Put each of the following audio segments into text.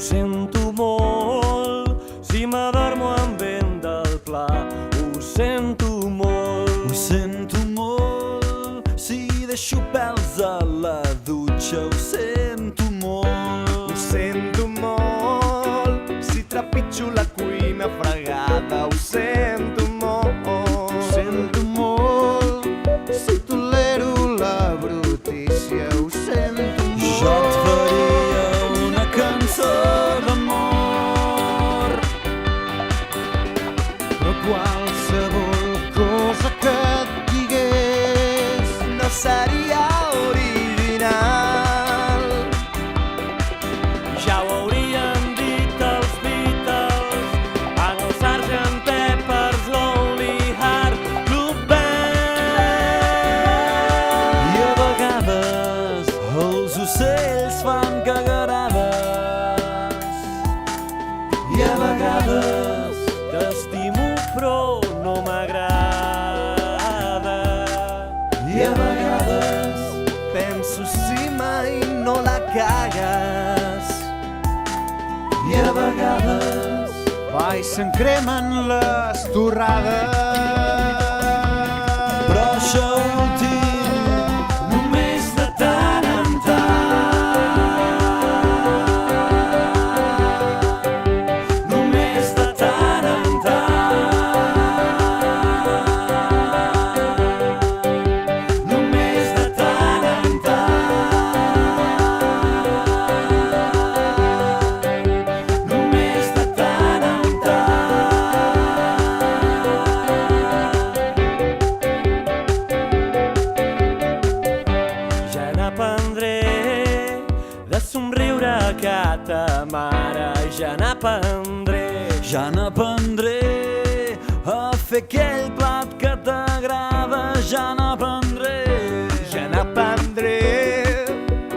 sento molt, si m'adormo amb vent del pla. Ho sento molt. Ho sento molt, si deixo pèls a la dutxa. Ho sento molt. Ho sento molt, si trepitjo la cuina fregada. Ho sento molt. Ho sento molt, si tolero la brutícia. Ho sento molt. Jo et faria una cançó d'amor, però qualsevol cosa que et digués no seria original. Ja ho haurien dit els Beatles en el Sgt. Pepper's Lonely Heart Club Band. I a vegades els ocells fan cagarades. I a vegades T'estimo però no m'agrada. I a vegades Penso si mai no la cagues. I a vegades Ai, se'n cremen les torrades. però això últim només de tant en tant. Només de tant en tant. Només de tant en tant. Només de tant en tant. Ja n'aprendré de somriure que ta mare. Ja n'aprendré. Ja n'aprendré a fer aquell plat que t'agrada. Ja n'aprendré. Ja n'aprendré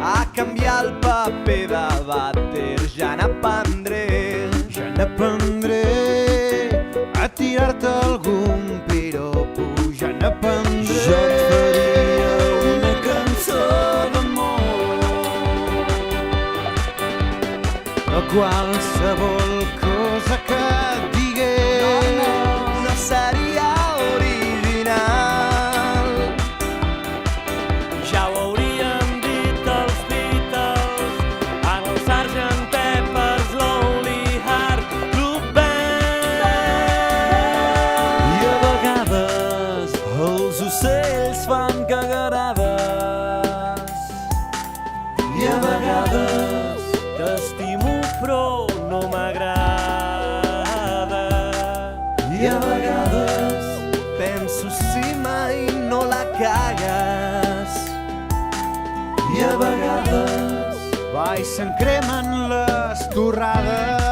a canviar el paper de vàter. Ja n'aprendré. Ja n'aprendré a tirar-te algun piropo. Ja n'aprendré. Jo et faria una cançó d'amor, A qualsevol cosa que et digués no seria original. Ja ho haurien dit els Beatles en el Sgt. Pepper's Lonely Heart Club Band. i a vegades els ocells fan cagarades. I a vegades T'estimo però no m'agrada. i a vegades Penso si mai no la cagues. i a vegades Ai, se'n cremen les torrades.